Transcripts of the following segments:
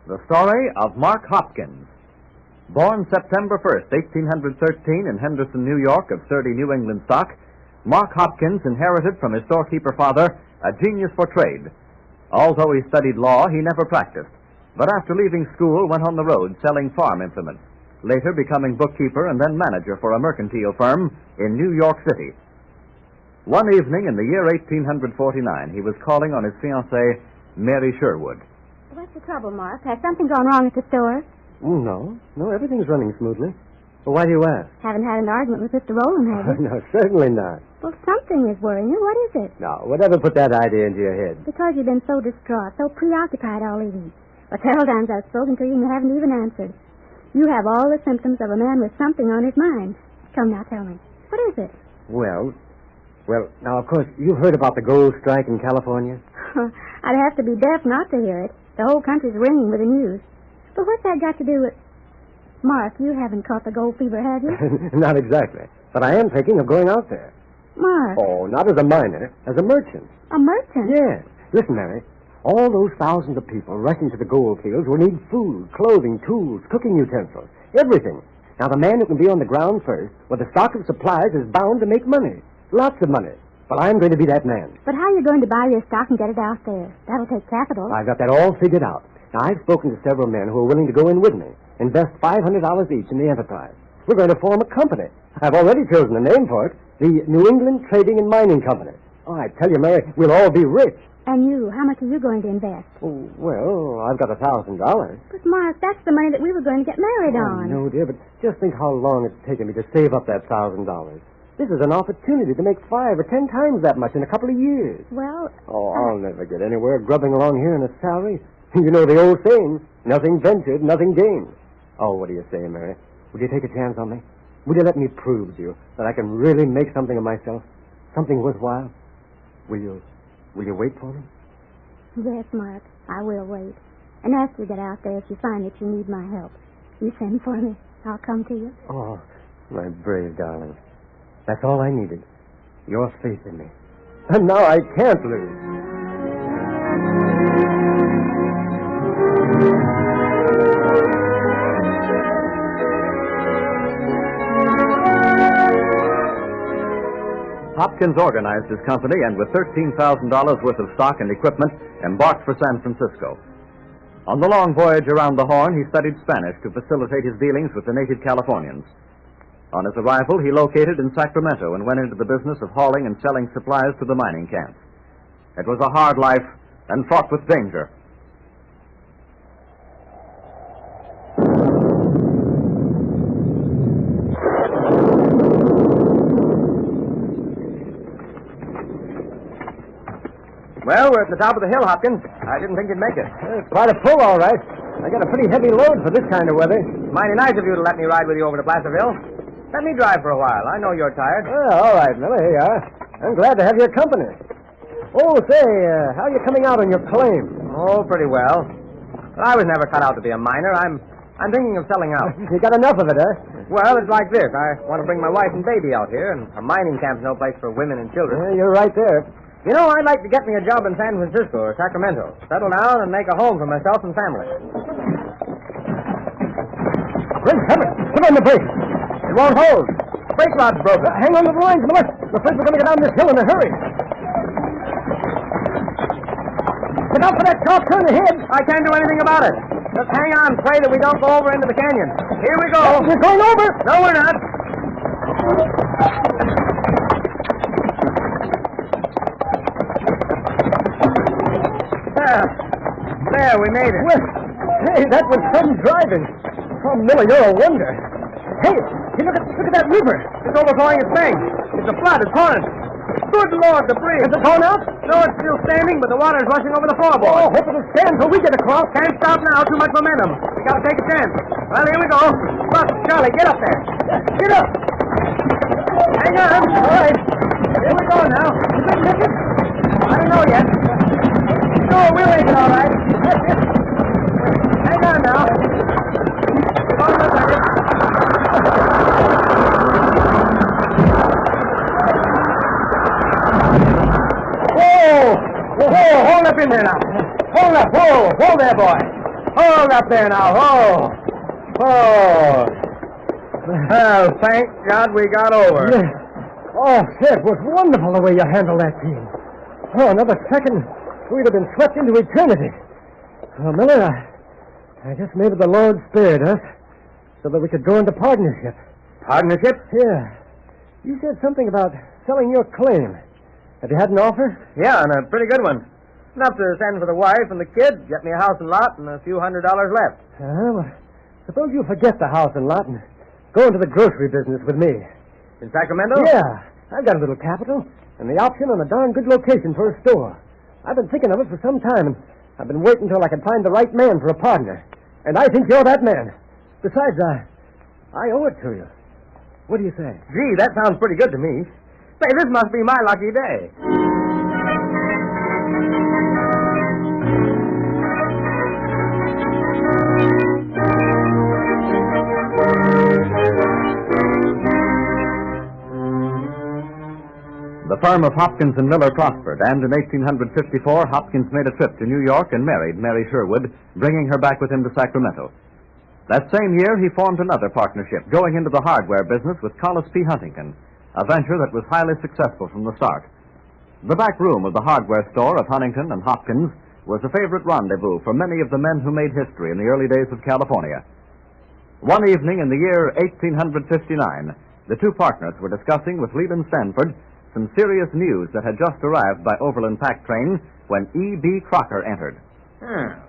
The story of Mark Hopkins. Born September 1st, 1813 in Henderson, New York, of sturdy New England stock, Mark Hopkins inherited from his storekeeper father a genius for trade. Although he studied law, he never practiced, but after leaving school went on the road selling farm implements, later becoming bookkeeper and then manager for a mercantile firm in New York City. One evening in the year 1849, he was calling on his fiancée, Mary Sherwood. What's the trouble, Mark? Has something gone wrong at the store? No, everything's running smoothly. Well, why do you ask? Haven't had an argument with Mr. Rowland, have you? No, certainly not. Well, something is worrying you. What is it? No, whatever put that idea into your head? Because you've been so distraught, so preoccupied all evening. But several times I've spoken to you and you haven't even answered. You have all the symptoms of a man with something on his mind. Come now, tell me. What is it? Well, now, of course, you've heard about the gold strike in California? I'd have to be deaf not to hear it. The whole country's ringing with the news. But what's that got to do with... Mark, you haven't caught the gold fever, have you? Not exactly. But I am thinking of going out there. Mark. Oh, not as a miner, as a merchant. A merchant? Yes. Listen, Mary. All those thousands of people rushing to the gold fields will need food, clothing, tools, cooking utensils, everything. Now, the man who can be on the ground first, with a stock of supplies, is bound to make money. Lots of money. Well, I'm going to be that man. But how are you going to buy your stock and get it out there? That'll take capital. I've got that all figured out. Now, I've spoken to several men who are willing to go in with me, invest $500 each in the enterprise. We're going to form a company. I've already chosen a name for it, the New England Trading and Mining Company. Oh, I tell you, Mary, we'll all be rich. And you, how much are you going to invest? Oh, well, I've got $1,000. But, Mark, that's the money that we were going to get married on. No, dear, but just think how long it's taken me to save up that $1,000. This is an opportunity to make 5 or 10 times that much in a couple of years. Well... Oh, I'll never get anywhere grubbing along here in a salary. You know the old saying, nothing ventured, nothing gained. Oh, what do you say, Mary? Would you take a chance on me? Would you let me prove to you that I can really make something of myself? Something worthwhile? Will you wait for me? Yes, Mark, I will wait. And after you get out there, if you find that you need my help, you send for me. I'll come to you. Oh, my brave darling. That's all I needed. Your faith in me. And now I can't lose. Hopkins organized his company and with $13,000 worth of stock and equipment embarked for San Francisco. On the long voyage around the Horn, he studied Spanish to facilitate his dealings with the native Californians. On his arrival, he located in Sacramento and went into the business of hauling and selling supplies to the mining camps. It was a hard life and fraught with danger. Well, we're at the top of the hill, Hopkins. I didn't think you'd make it. It's quite a pull, all right. I got a pretty heavy load for this kind of weather. Mighty nice of you to let me ride with you over to Placerville. Let me drive for a while. I know you're tired. Well, all right, Miller, here you are. I'm glad to have your company. Oh, say, how are you coming out on your claim? Oh, pretty well. But I was never cut out to be a miner. I'm thinking of selling out. You got enough of it, huh? Well, it's like this. I want to bring my wife and baby out here, and a mining camp's no place for women and children. Yeah, you're right there. You know, I'd like to get me a job in San Francisco or Sacramento. Settle down and make a home for myself and family. Great heavens! Put on the brakes. It won't hold. Brake rod's broken. Hang on to the lines, Miller. I'm afraid we're going to get down this hill in a hurry. Look out for that sharp turn ahead. I can't do anything about it. Just hang on and pray that we don't go over into the canyon. Here we go. We're going over. No, we're not. There, we made it. Well, hey, that was some driving. Oh, Miller, you're a wonder. Hey, look at that river. It's overflowing its banks. It's a flood. It's torrent. Good Lord, the bridge. Is it torn out? No, it's still standing, but the water's rushing over the floorboard. Oh, hope it'll stand till we get across. Can't stop now. Too much momentum. We gotta take a chance. Well, here we go. Look, Charlie, get up there. Get up. Hang on. All right. Here we go now. You think make it? I don't know yet. No, we'll make it all right. Hang on now. Hold on a second. Whoa! Hold up in there now. Hold up. Whoa there, boy. Hold up there now. Oh. Oh. Well, thank God we got over. Oh, Sid, it was wonderful the way you handled that team. Oh, another second, we'd have been swept into eternity. Oh, Miller, I guess maybe the Lord spared us so that we could go into partnership. Partnership? Yeah. You said something about selling your claim. Have you had an offer? Yeah, and a pretty good one. Enough to send for the wife and the kids, get me a house and lot, and a few $100s left. Well, suppose you forget the house and lot and go into the grocery business with me. In Sacramento? Yeah. I've got a little capital and the option on a darn good location for a store. I've been thinking of it for some time, and I've been waiting until I could find the right man for a partner. And I think you're that man. Besides, I owe it to you. What do you say? Gee, that sounds pretty good to me. Say, this must be my lucky day. The firm of Hopkins and Miller prospered, and in 1854, Hopkins made a trip to New York and married Mary Sherwood, bringing her back with him to Sacramento. That same year, he formed another partnership, going into the hardware business with Collis Huntington, a venture that was highly successful from the start. The back room of the hardware store of Huntington and Hopkins was a favorite rendezvous for many of the men who made history in the early days of California. One evening in the year 1859, the two partners were discussing with Leland Stanford some serious news that had just arrived by overland pack train when E.B. Crocker entered.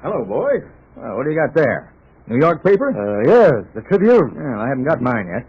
Hello, boys. What do you got there? New York paper? Yes, the Tribune. Yeah, I haven't got mine yet.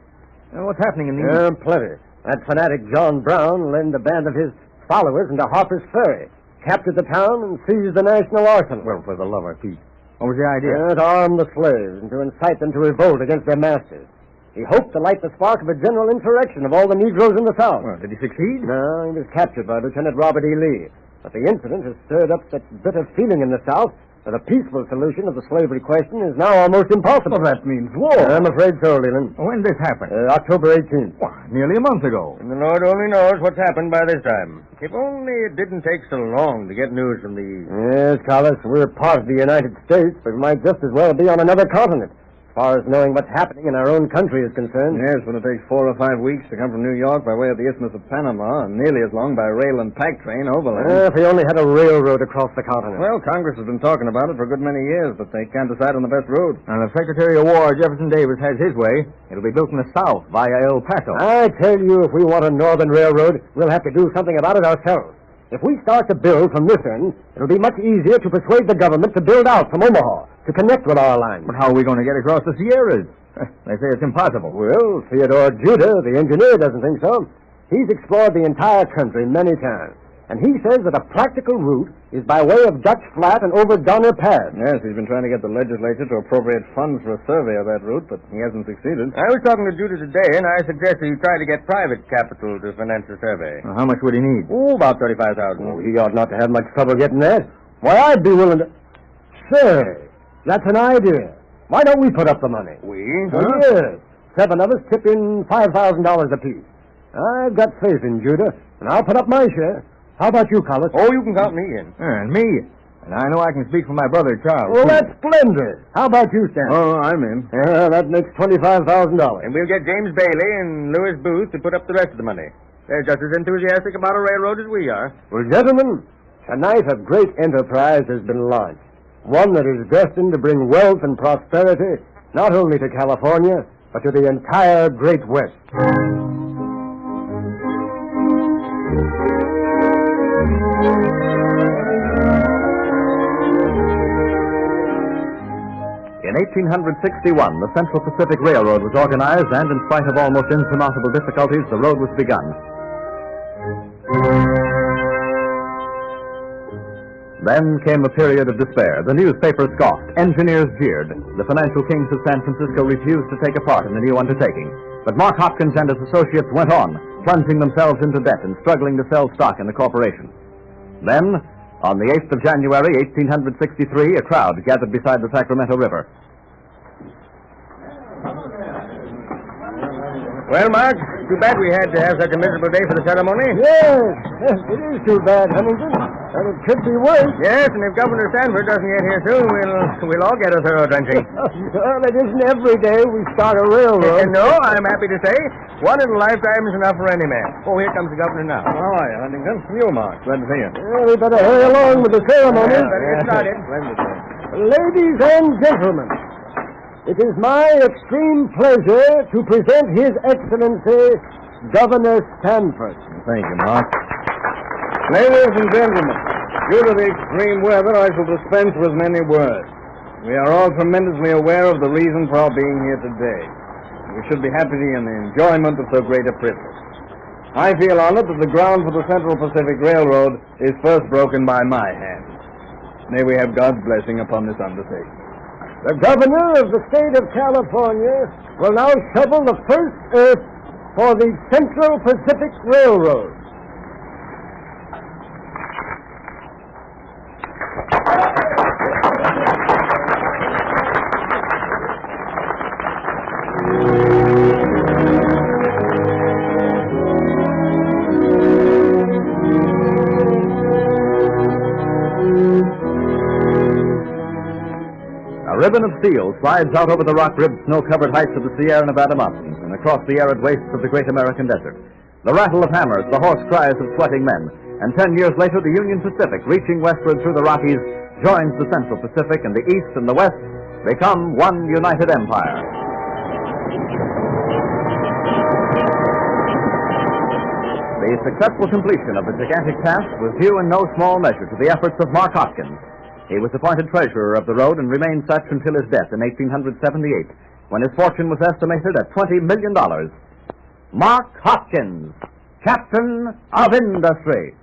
What's happening in the... Plenty. That fanatic John Brown led a band of his followers into Harper's Ferry, captured the town, and seized the national arsenal. Well, for the love of Pete. What was the idea? To arm the slaves and to incite them to revolt against their masters. He hoped to light the spark of a general insurrection of all the Negroes in the South. Well, did he succeed? No, he was captured by Lieutenant Robert E. Lee. But the incident has stirred up such bitter feeling in the South that a peaceful solution of the slavery question is now almost impossible. Well, that means war. I'm afraid so, Leland. When did this happen? October 18th. Why, nearly a month ago. And the Lord only knows what's happened by this time. If only it didn't take so long to get news from the... Yes, Collis, we're part of the United States, but we might just as well be on another continent. As far as knowing what's happening in our own country is concerned. Yes, when it takes 4 or 5 weeks to come from New York by way of the Isthmus of Panama, and nearly as long by rail and pack train overland. If we only had a railroad across the continent. Well, Congress has been talking about it for a good many years, but they can't decide on the best road. And if Secretary of War Jefferson Davis has his way, it'll be built in the south via El Paso. I tell you, if we want a northern railroad, we'll have to do something about it ourselves. If we start to build from this end, it'll be much easier to persuade the government to build out from Omaha, to connect with our line. But how are we going to get across the Sierras? They say it's impossible. Well, Theodore D, the engineer, doesn't think so. He's explored the entire country many times, and he says that a practical route is by way of Dutch Flat and over Donner Pass. Yes, he's been trying to get the legislature to appropriate funds for a survey of that route, but he hasn't succeeded. I was talking to Judah today, and I suggested you try to get private capital to finance the survey. How much would he need? About $35,000. Oh, he ought not to have much trouble getting that. Why, I'd be willing to... Say, that's an idea. Why don't we put up the money? We? Yes. 7 of us chip in $5,000 apiece. I've got faith in Judah, and I'll put up my share. How about you, Collis? Oh, you can count me in. And me. And I know I can speak for my brother, Charles. Well, that's splendid. How about you, Stan? Oh, I'm in. That makes $25,000. And we'll get James Bailey and Louis Booth to put up the rest of the money. They're just as enthusiastic about a railroad as we are. Well, gentlemen, tonight a great enterprise has been launched. One that is destined to bring wealth and prosperity not only to California, but to the entire Great West. In 1861, the Central Pacific Railroad was organized, and in spite of almost insurmountable difficulties, the road was begun. Then came a period of despair. The newspapers scoffed. Engineers jeered. The financial kings of San Francisco refused to take a part in the new undertaking. But Mark Hopkins and his associates went on, plunging themselves into debt and struggling to sell stock in the corporation. Then, on the 8th of January, 1863, a crowd gathered beside the Sacramento River. Well, Mark, too bad we had to have such a miserable day for the ceremony. Yes, it is too bad, Huntington. And it could be worse. Yes, and if Governor Stanford doesn't get here soon, we'll all get a thorough drenching. Well, it isn't every day we start a railroad. No, I'm happy to say, one in a lifetime is enough for any man. Oh, here comes the governor now. How are you, Huntington? You, Mark. Glad to see you. Well, we better hurry along with the ceremony. Better get started. Splendid, sir. Ladies and gentlemen, it is my extreme pleasure to present His Excellency, Governor Stanford. Thank you, Mark. Ladies and gentlemen, due to the extreme weather, I shall dispense with many words. We are all tremendously aware of the reason for our being here today. We should be happy in the enjoyment of so great a privilege. I feel honored that the ground for the Central Pacific Railroad is first broken by my hand. May we have God's blessing upon this undertaking. The governor of the state of California will now shovel the first earth for the Central Pacific Railroad. A ribbon of steel slides out over the rock-ribbed, snow-covered heights of the Sierra Nevada mountains and across the arid wastes of the great American desert. The rattle of hammers, the hoarse cries of sweating men, and 10 years later, the Union Pacific, reaching westward through the Rockies, joins the Central Pacific, and the East and the West become one united empire. The successful completion of the gigantic task was due in no small measure to the efforts of Mark Hopkins. He was appointed treasurer of the road and remained such until his death in 1878, when his fortune was estimated at $20 million. Mark Hopkins, Captain of Industry.